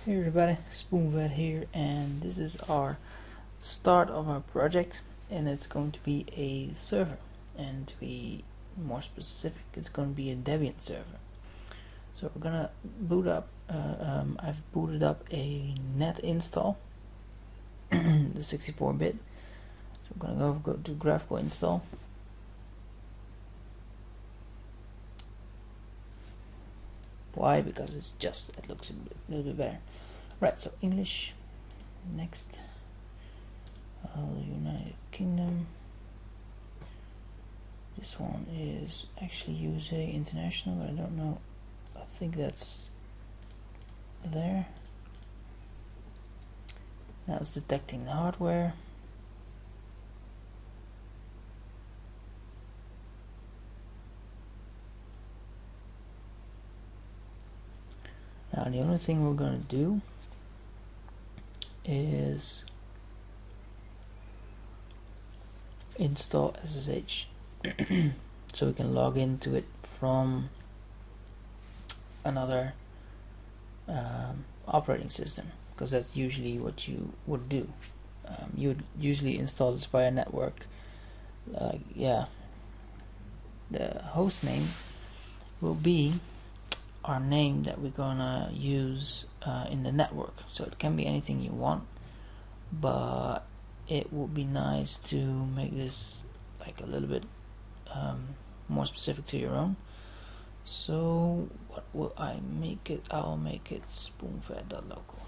Hey everybody, Spoonfed here, and this is our start of our project, and it's going to be a server, and to be more specific, it's going to be a Debian server. So we're gonna boot up, I've booted up a net install, the 64-bit, so we're gonna go to graphical install. Why? Because it looks a little bit better. Right, so English, next, United Kingdom. This one is actually USA International, but I don't know. I think that's there. Now it's detecting the hardware. Now the only thing we're going to do is install SSH so we can log into it from another operating system, because that's usually what you would do. You would usually install this via network. The host name will be our name that we're gonna use in the network, so it can be anything you want, but it would be nice to make this like a little bit more specific to your own. So what will I make it? I'll make it spoonfed.local,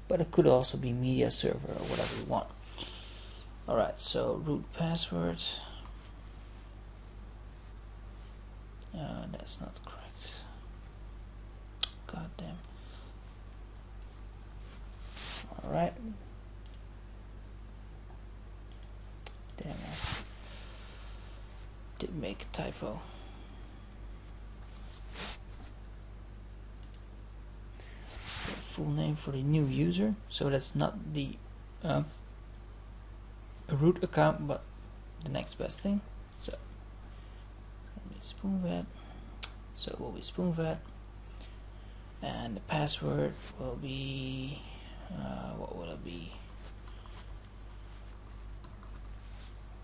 but it could also be media server or whatever you want. Alright, so root password, that's not correct, god damn. Alright, damn, I did make a typo. Full name for the new user, so that's not the root account, but the next best thing. So Spoonfed, so it will be Spoonfed, and the password will be what will it be?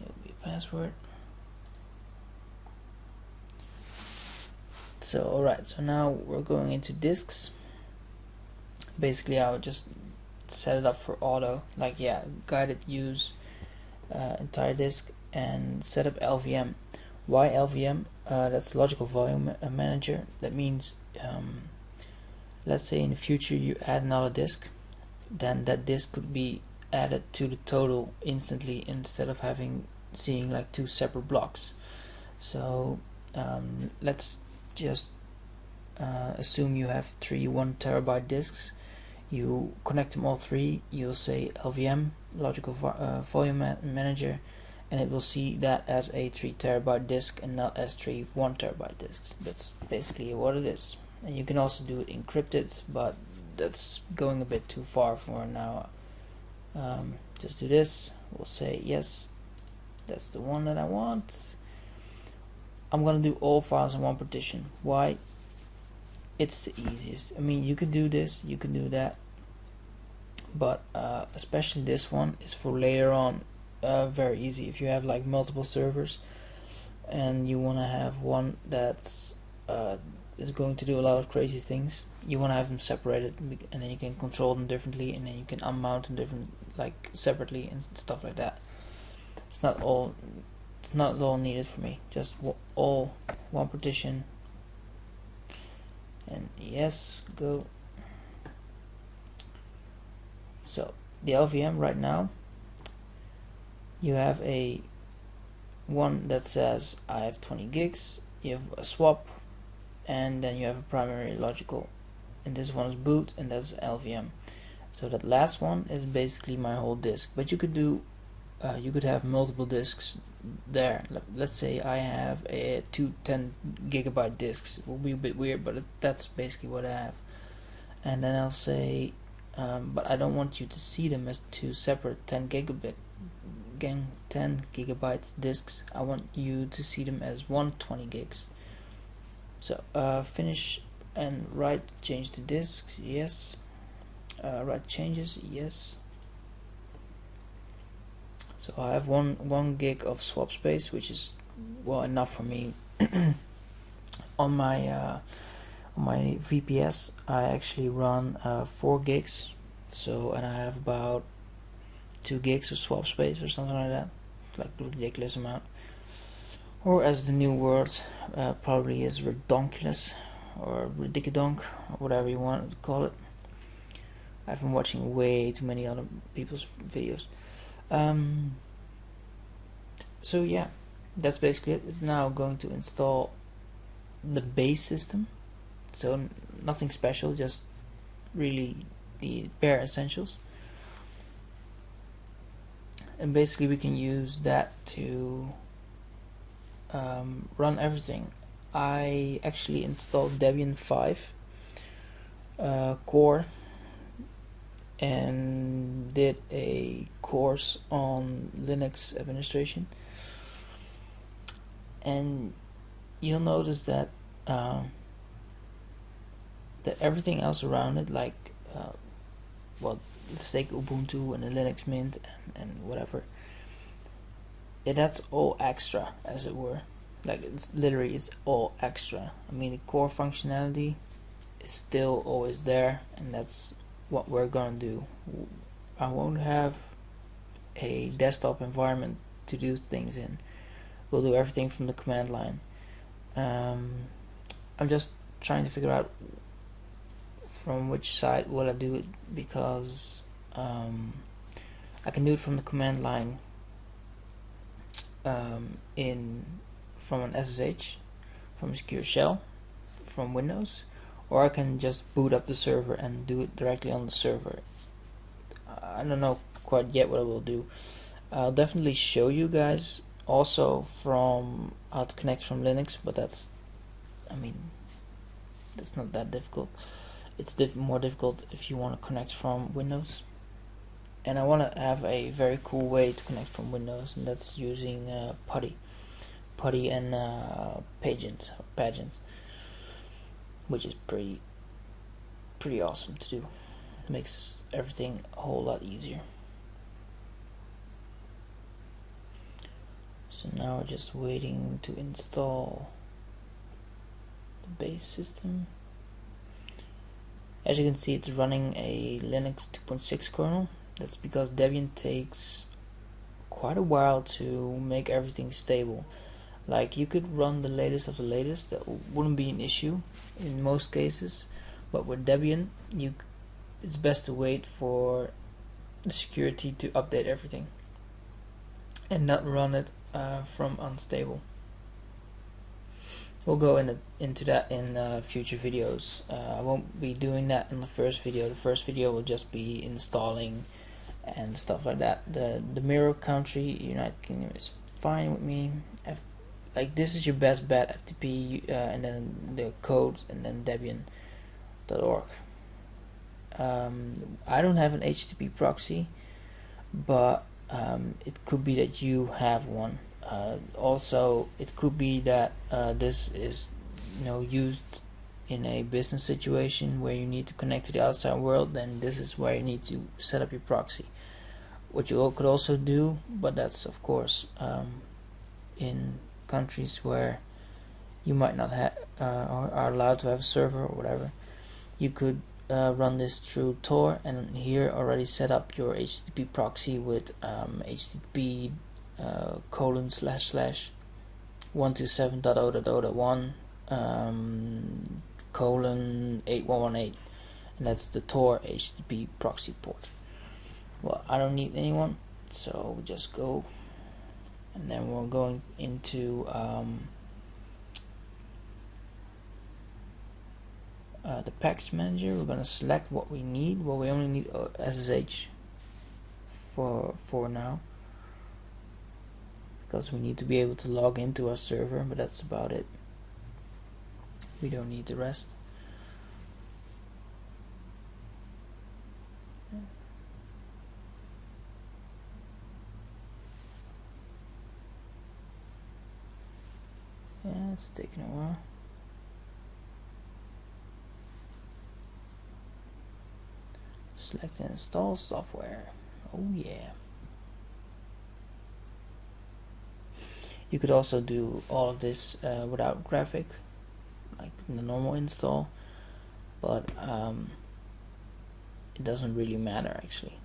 It will be a password. So alright, so now we're going into disks. Basically I would just set it up for auto, like guided use entire disk, and set up LVM. Why LVM? That's logical volume manager. That means let's say in the future you add another disk, then that disk could be added to the total instantly instead of seeing like two separate blocks. So let's just assume you have three 1 terabyte disks. You connect them all three, you'll say LVM, logical volume manager, and it will see that as a 3 terabyte disk and not as three 1 terabyte disks. That's basically what it is. And you can also do it encrypted, but that's going a bit too far for now. Just do this. We'll say yes, that's the one that I want. I'm gonna do all files in one partition. Why? It's the easiest. I mean, you could do this, you can do that, but especially this one is for later on. Very easy if you have like multiple servers and you want to have one that's is going to do a lot of crazy things. You want to have them separated, and then you can control them differently, and then you can unmount them different, like separately and stuff like that. It's not all needed for me. Just all one partition. And yes, go. So the LVM right now, you have a one that says I have 20 gigs, you have a swap, and then you have a primary logical, and this one is boot, and that's LVM. So that last one is basically my whole disk, but you could do you could have multiple disks there. Let's say I have two 10 gigabyte disks. It will be a bit weird, but that's basically what I have. And then I'll say but I don't want you to see them as two separate 10 gigabytes disks. I want you to see them as 120 gigs. So finish and write change to disk, yes. Write changes, yes. So I have one gig of swap space, which is well enough for me. On my VPS I actually run 4 gigs, so, and I have about 2 gigs of swap space or something like that, like a ridiculous amount, or as the new word probably is redonkulous or ridiculous or whatever you want to call it. I've been watching way too many other people's videos. So yeah, that's basically it. It's now going to install the base system, so nothing special, just really the bare essentials, and basically we can use that to run everything. I actually installed Debian 5 core and did a course on Linux administration, and you'll notice that that everything else around it, like well, let's take Ubuntu and the Linux Mint and whatever, that's all extra, as it were. Like it's all extra. I mean, the core functionality is still always there, and that's what we're gonna do. I won't have a desktop environment to do things in. We'll do everything from the command line. I'm just trying to figure out from which side will I do it, because I can do it from the command line from an SSH, from a secure shell, from Windows, or I can just boot up the server and do it directly on the server. I don't know quite yet what I will do. I'll definitely show you guys also from how to connect from Linux, but that's not that difficult. It's more difficult if you want to connect from Windows, and I want to have a very cool way to connect from Windows, and that's using PuTTY and Pageant, which is pretty awesome to do. It makes everything a whole lot easier. So now we're just waiting to install the base system. As you can see, it's running a Linux 2.6 kernel. That's because Debian takes quite a while to make everything stable. Like, you could run the latest of the latest, that wouldn't be an issue in most cases, but with Debian it's best to wait for the security to update everything and not run it from unstable. We'll go into that in future videos. I won't be doing that in the first video. The first video will just be installing and stuff like that. The mirror country, United Kingdom, is fine with me. Like, this is your best bet, FTP, and then the code, and then Debian.org. I don't have an HTTP proxy, but it could be that you have one. Also, it could be that this is used in a business situation where you need to connect to the outside world. Then this is where you need to set up your proxy. What you could also do, but that's of course in countries where you might not have or are allowed to have a server or whatever, you could run this through Tor, and here already set up your HTTP proxy with HTTP ://127.0.0.1 :8118, and that's the Tor HTTP proxy port. Well, I don't need anyone, so we'll just go, and then we're going into the package manager. We're going to select what we need. Well, we only need SSH for now, because we need to be able to log into our server, but that's about it. We don't need the rest. Yeah, it's taking a while. select and install software. Oh yeah. You could also do all of this without graphic, like the normal install, but it doesn't really matter actually.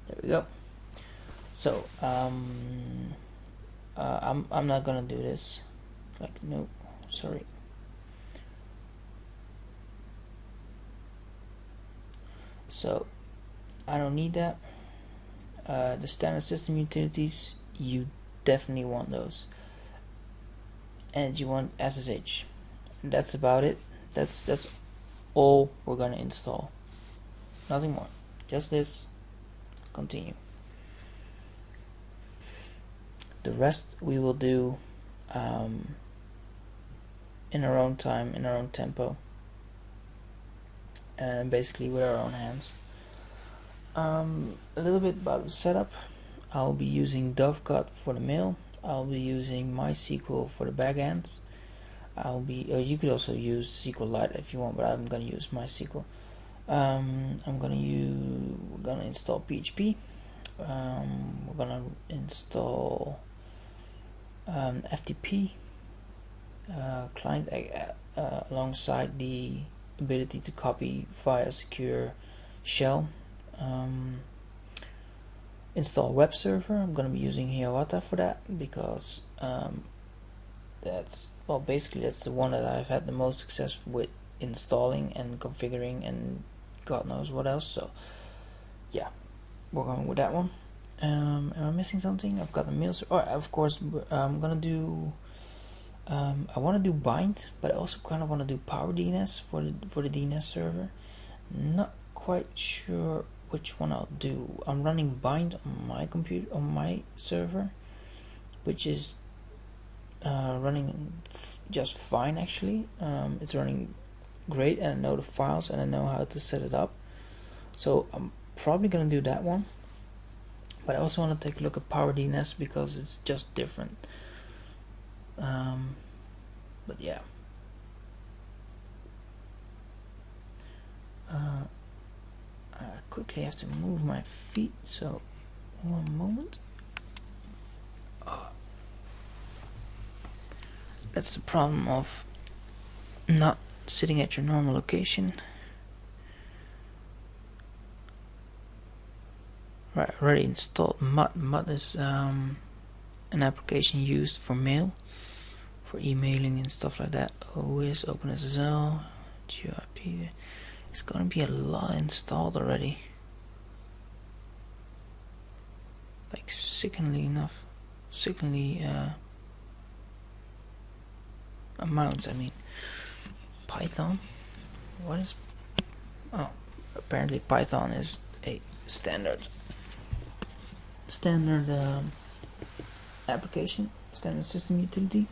There we go. So I'm not gonna do this. Like, no, sorry. So I don't need that. The standard system utilities, you definitely want those, and you want SSH. And that's about it. That's all we're gonna install. Nothing more. Just this. Continue. The rest we will do in our own time, in our own tempo, and basically with our own hands. A little bit about the setup. I'll be using Dovecut for the mail. I'll be using MySQL for the backend. You could also use SQLite if you want, but I'm gonna use MySQL. We're gonna install PHP. We're gonna install FTP client alongside the ability to copy via a secure shell. Install web server. I'm gonna be using Hiawatha for that because that's the one that I've had the most success with installing and configuring and God knows what else. So yeah, we're going with that one. Am I missing something? I've got the mail server. Of course, I'm gonna do. I want to do bind, but I also kind of want to do power DNS for the DNS server. Not quite sure which one I'll do. I'm running bind on my computer, on my server, which is running just fine actually. It's running great, and I know the files and I know how to set it up, so I'm probably gonna do that one. But I also want to take a look at power DNS because it's just different. But yeah, I quickly have to move my feet, so one moment. That's the problem of not sitting at your normal location. Right, already installed Mud. Mud is an application used for mail, for emailing and stuff like that. OS, OpenSSL, GIP. It's gonna be a lot installed already. Like sickeningly amounts. I mean, Python. What is? Oh, apparently Python is a standard application, standard system utility.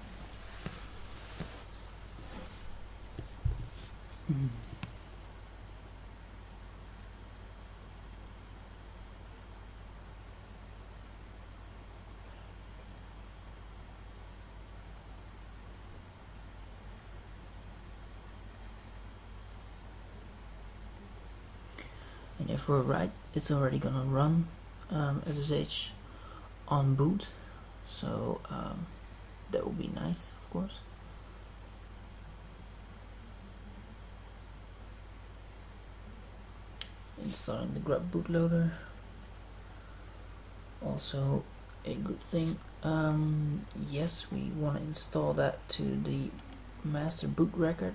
And if we're right, it's already gonna run SSH on boot, so that would be nice, of course. Installing the grub bootloader, also a good thing. Yes, we want to install that to the master boot record.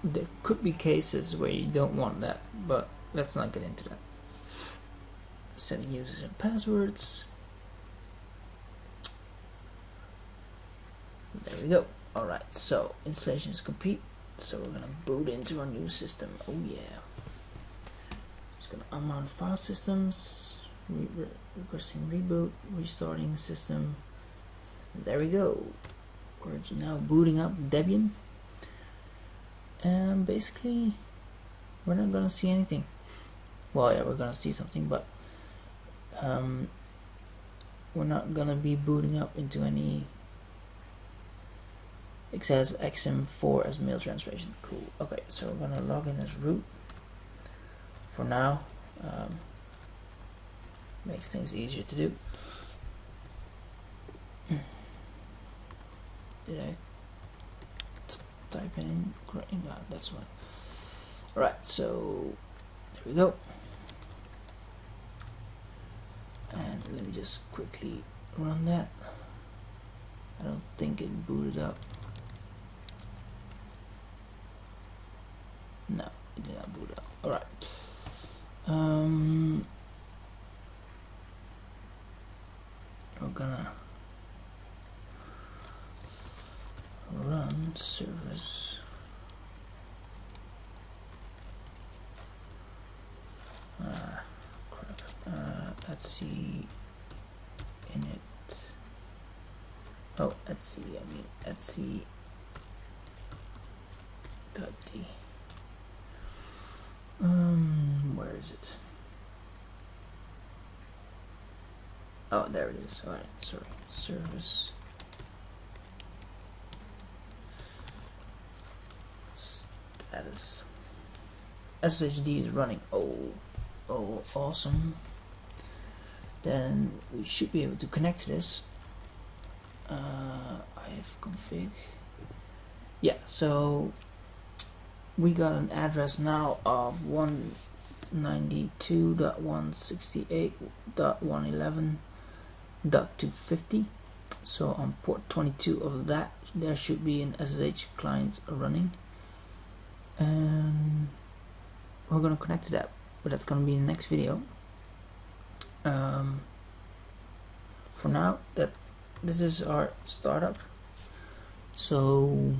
There could be cases where you don't want that, but let's not get into that. Setting users and passwords. There we go. Alright, so installation is complete. So we're gonna boot into our new system. Oh yeah. Just gonna unmount file systems, requesting reboot, restarting system. And there we go. We're now booting up Debian. and basically we're not gonna see anything. Well, yeah, we're gonna see something, but we're not gonna be booting up into any. It says XM4 as mail translation. Cool. Okay, so we're gonna log in as root for now. Makes things easier to do. Did I type in correct? No, that's one. Alright, so there we go. And let me just quickly run that. I don't think it booted up. No, it did not boot up. Alright. We're gonna run service. Crap. Let's see. Init. Oh, let's see. I mean, let's see. .d. Where is it? Oh, there it is. Alright, sorry. Service. Status. SSD is running. Oh, awesome. Then we should be able to connect to this. ifconfig. Yeah, so we got an address now of 192.168.111.250. So on port 22 of that, there should be an SSH client running, and we're gonna connect to that, but that's gonna be in the next video. For now, this is our startup, so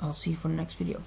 I'll see you for the next video.